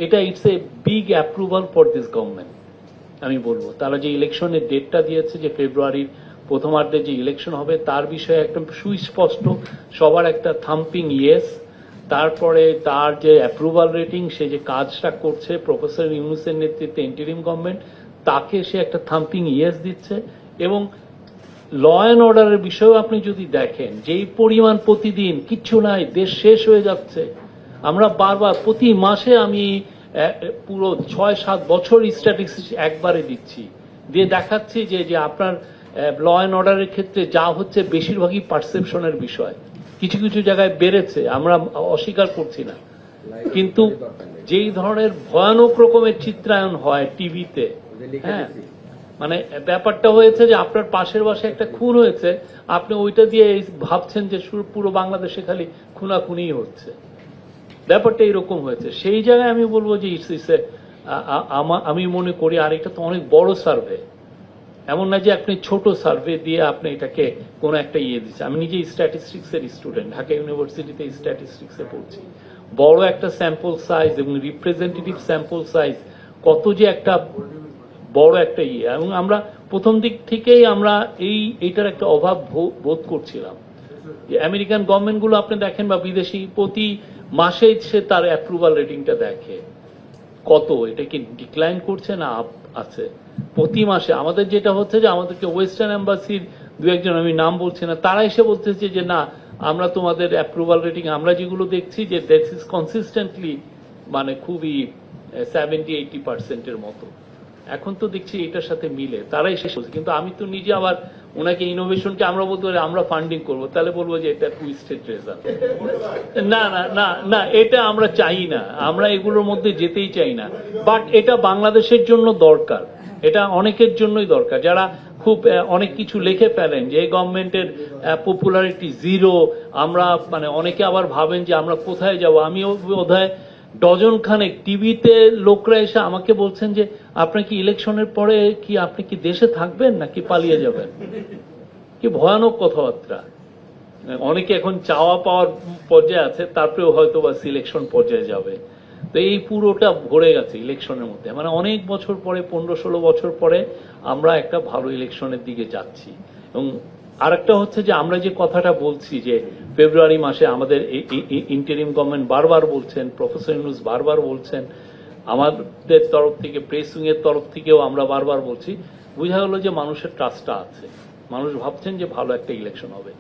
এটা it's a big approval for this government. আমি বলবো তারা যে ইলেকশনের ডেটটা দিয়েছে যে ফেব্রুয়ারির প্রথমার্ধে যে ইলেকশন হবে তার বিষয়ে একটা সুস্পষ্ট সবার একটা থাম্পিং ইয়েস। তারপরে তার যে অ্যাপ্রুভাল রেটিং, সে যে কাজটা করছে প্রফেসর ইউনূসের নেতৃত্বে ইন্টারিম গভর্নমেন্ট, তাকে সে একটা থাম্পিং ইয়েস দিচ্ছে। এবং ল অ্যান্ড অর্ডারের বিষয়েও আপনি যদি দেখেন যেই পরিমাণ প্রতিদিন কিচ্ছু নাই, দেশ শেষ হয়ে যাচ্ছে। আমরা বারবার প্রতি মাসে আমি পুরো 6-7 বছর স্ট্যাটিস্টিক্স একবারে দিচ্ছি, দিয়ে দেখাচ্ছি যে যে আপনার ল অ্যান্ড অর্ডারের ক্ষেত্রে যা হচ্ছে বেশিরভাগই পারসেপশনের বিষয়। কিছু কিছু জায়গায় বেড়েছে, আমরা অস্বীকার করছি না, কিন্তু যেই ধরনের ভয়ানক রকমের চিত্রায়ন হয় টিভিতে, হ্যাঁ, মানে ব্যাপারটা হয়েছে যে আপনার পাশের বাসায় একটা খুন হয়েছে, আপনি ওইটা দিয়ে ভাবছেন যে পুরো বাংলাদেশে খালি খুনাখুনি হচ্ছে। ব্যাপারটা এরকম হয়েছে। সেই জায়গায় আমি বলবো যে আমি মনে করি, আর এটা তো অনেক বড় সার্ভে, এমন না যে আপনি ছোট সার্ভে দিয়ে আপনি এটাকে কোনো একটা ইয়ে দিচ্ছে। আমি নিজে স্ট্যাটিস্টিক্স এর স্টুডেন্ট, ঢাকা ইউনিভার্সিটিতে স্ট্যাটিস্টিক্স এ পড়ছি। বড় একটা স্যাম্পল সাইজ এবং রিপ্রেজেন্টেটিভ স্যাম্পল সাইজ, কত যে একটা বড় একটা ইয়ে। এবং আমরা প্রথম দিক থেকেই আমরা এইটার একটা অভাব বোধ করছিলাম। আমেরিকান গভর্নমেন্টগুলো আপনি দেখেন বা বিদেশি, প্রতি মাসেই সে তার অ্যাপ্রুভাল রেটিংটা দেখে কত, এটা কি ডিক্লাইন করছে না আপ আছে প্রতি মাসে। আমাদের যেটা হচ্ছে যে আমাদেরকে ওয়েস্টার্ন এম্বাসির দু একজন, আমি নাম বলছি না, তারা এসে বলতেছে যে না, আমরা তোমাদের অ্যাপ্রুভাল রেটিং আমরা যেগুলো দেখছি যে দ্যাট ইজ কনসিস্টেন্টলি মানে খুবই 70-80% মতো। এখন তো দেখছি এটার সাথে মিলে তারাই শেষ হচ্ছে। কিন্তু আমি তো নিজে আবার ওনাকে ইনোভেশনকে আমরা বলতে পারি আমরা ফান্ডিং করবো, তাহলে বলবো যে এটা টুইস্টেড রেজাল্ট। না না না না, এটা আমরা চাই না, আমরা এগুলোর মধ্যে যেতেই চাই না। বাট এটা বাংলাদেশের জন্য দরকার, এটা অনেকের জন্যই দরকার যারা খুব অনেক কিছু লিখে ফেলেন যে এই গভর্নমেন্টের পপুলারিটি জিরো। আমরা মানে অনেকে আবার ভাবেন যে আমরা কোথায় যাব। আমিও বোধহয় ডজন খানেক টিভিতে লোকরা এসে আমাকে বলছেন যে আপনি কি ইলেকশনের পরে কি আপনি কি দেশে থাকবেন নাকি পালিয়ে যাবেন। কি ভয়ানক কথাবার্তা। অনেকে এখন চাওয়া পাওয়ার পর্যায়ে আছে, তারপরেও হয়তো বা সিলেকশন পর্যায়ে যাবে। তো এই পুরোটা ভরে গেছে ইলেকশনের মধ্যে, মানে অনেক বছর পরে, 15-16 বছর পরে আমরা একটা ভালো ইলেকশনের দিকে যাচ্ছি। এবং আরেকটা হচ্ছে যে আমরা যে কথাটা বলছি যে ফেব্রুয়ারি মাসে আমাদের ইন্টারিম গভর্নমেন্ট বারবার বলছেন, প্রফেসর ইউনূস বারবার বলছেন, আমাদের তরফ থেকে প্রেস উইং এর তরফ থেকেও আমরা বারবার বলছি, বোঝা গেল যে মানুষের ট্রাস্টটা আছে, মানুষ ভাবছেন যে ভালো একটা ইলেকশন হবে।